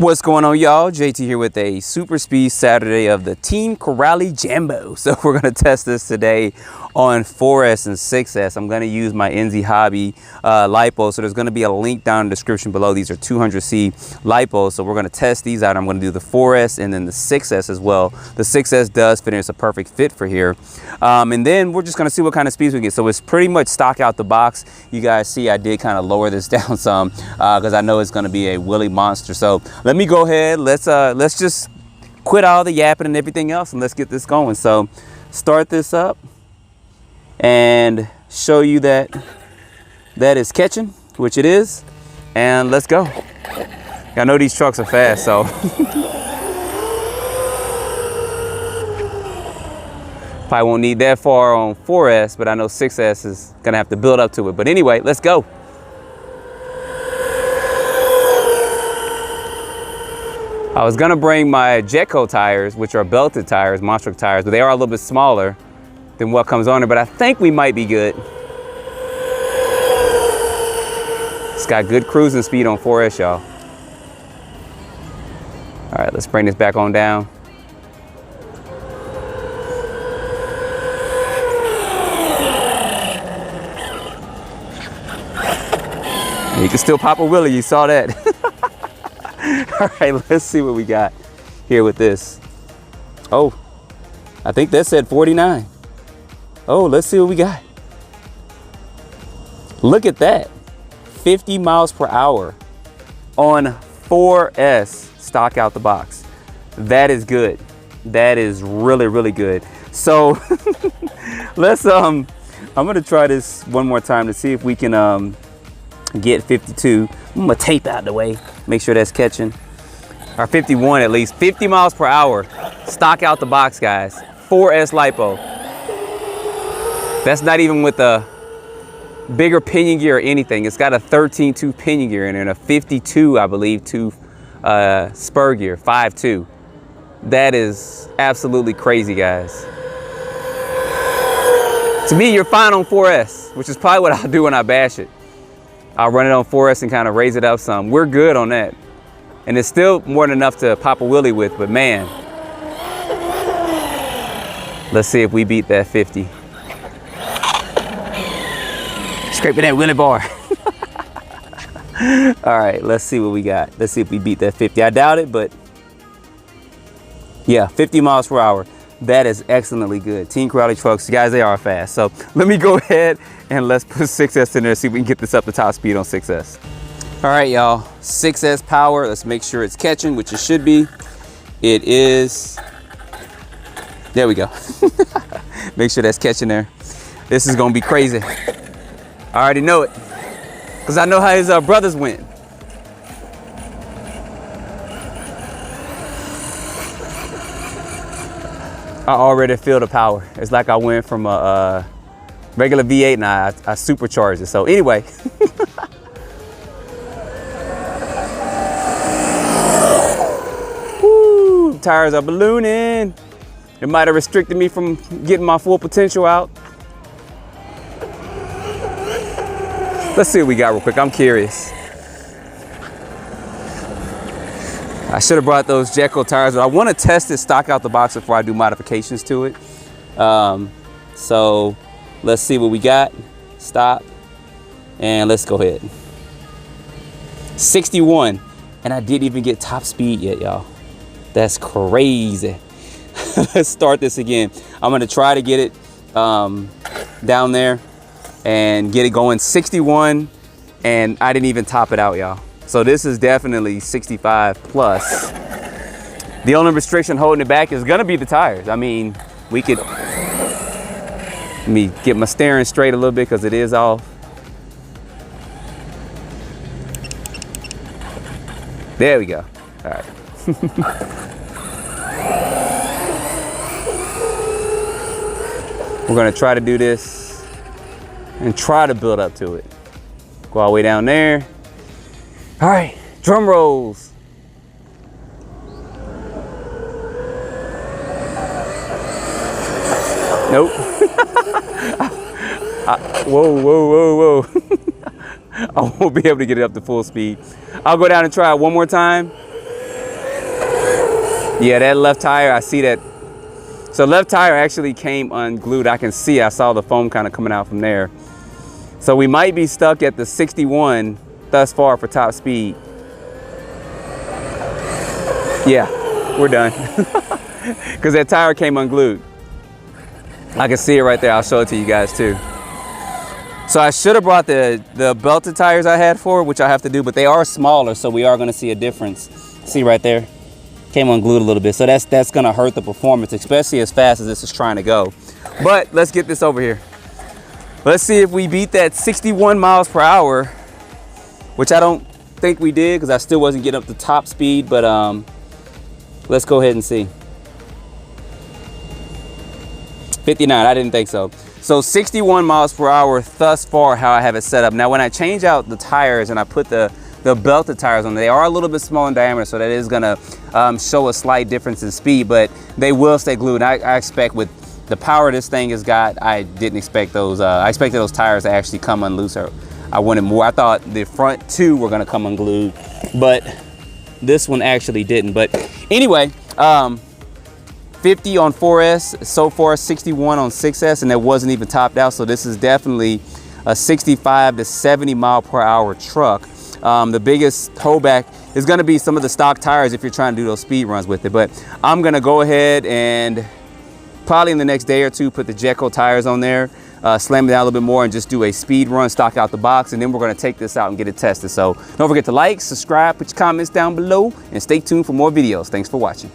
What's going on, y'all? JT here with a super speed Saturday of the Team Corrali Jambo. So we're going to test this today on 4S and 6S. I'm going to use my NZ Hobby lipos. So there's going to be a link down in the description below. These are 200C lipos. So we're going to test these out. I'm going to do the 4S and then the 6S as well. The 6S does fit in. It's a perfect fit for here. And then we're just going to see what kind of speeds we get. So it's pretty much stock out the box. You guys see I did kind of lower this down some because I know it's going to be a wheelie monster. So let me go ahead. Let's just quit all the yapping and everything else and let's get this going. So start this up and show you that is catching, which it is, and let's go. I know these trucks are fast, so probably won't need that far on 4S, but I know 6S is gonna have to build up to it. But anyway, let's go. I was gonna bring my Jetco tires, which are belted tires, monster truck tires, but they are a little bit smaller than what comes on there, but I think we might be good. It's got good cruising speed on 4S, y'all. All right, let's bring this back on down. You can still pop a wheelie, you saw that. All right, let's see what we got here with this. Oh, I think that said 49. Oh, let's see what we got. Look at that, 50 miles per hour on 4S stock out the box. That is good. That is really, really good. So let's, I'm gonna try this one more time to see if we can get 52. I'm gonna tape out the way, make sure that's catching. Or 51 at least, 50 miles per hour, stock out the box, guys. 4S lipo. That's not even with a bigger pinion gear or anything. It's got a 13-tooth pinion gear in it and a 52, I believe, tooth spur gear, 5.2. That is absolutely crazy, guys. To me, you're fine on 4S, which is probably what I'll do when I bash it. I'll run it on 4S and kind of raise it up some. We're good on that. And it's still more than enough to pop a wheelie with, but man. Let's see if we beat that 50. Scraping that wheelie bar. All right, let's see what we got. Let's see if we beat that 50. I doubt it, but yeah, 50 miles per hour. That is excellently good. Team Corrali trucks, guys, they are fast. So let me go ahead and let's put 6S in there, see if we can get this up to top speed on 6S. All right, y'all, 6S power. Let's make sure it's catching, which it should be. It is. There we go. Make sure that's catching there. This is gonna be crazy. I already know it, because I know how his brothers went. I already feel the power. It's like I went from a regular V8 and I supercharged it. So anyway. Woo, tires are ballooning. It might have restricted me from getting my full potential out. Let's see what we got real quick. I'm curious. I should have brought those Jetco tires, but I want to test it stock out the box before I do modifications to it. So let's see what we got. Stop. And let's go ahead. 61. And I didn't even get top speed yet, y'all. That's crazy. Let's start this again. I'm going to try to get it down there and get it going. 61. And I didn't even top it out, y'all. So this is definitely 65 plus. The only restriction holding it back is gonna be the tires. I mean, we could, let me get my steering straight a little bit because it is off. There we go, all right. We're gonna try to do this and try to build up to it. Go all the way down there. All right, drum rolls. Nope. Whoa, whoa, whoa, whoa. I won't be able to get it up to full speed. I'll go down and try it one more time. Yeah, that left tire, I see that. So left tire actually came unglued. I saw the foam kind of coming out from there. So we might be stuck at the 61 thus far for top speed. Yeah, we're done. Because that tire came unglued. I can see it right there. I'll show it to you guys too. So I should have brought the belted tires I had for it, which I have to do, but they are smaller, so we are going to see a difference. See right there? Came unglued a little bit, so that's going to hurt the performance, especially as fast as this is trying to go. But let's get this over here. Let's see if we beat that 61 miles per hour, which I don't think we did because I still wasn't getting up to top speed, but let's go ahead and see. 59, I didn't think so. So 61 miles per hour thus far, how I have it set up. Now when I change out the tires and I put the belted tires on, they are a little bit small in diameter, so that is gonna show a slight difference in speed, but they will stay glued. I expect with the power this thing has got, I didn't expect those, I expected those tires to actually come unloose. I wanted more. I thought the front two were gonna come unglued, but this one actually didn't. But anyway, 50 on 4S, so far 61 on 6S, and that wasn't even topped out. So this is definitely a 65 to 70 mile per hour truck. The biggest holdback is going to be some of the stock tires if you're trying to do those speed runs with it. But I'm going to go ahead and probably in the next day or two put the Jetco tires on there, slam it down a little bit more, and just do a speed run, stock out the box, and then we're going to take this out and get it tested. So don't forget to like, subscribe, put your comments down below, and stay tuned for more videos. Thanks for watching.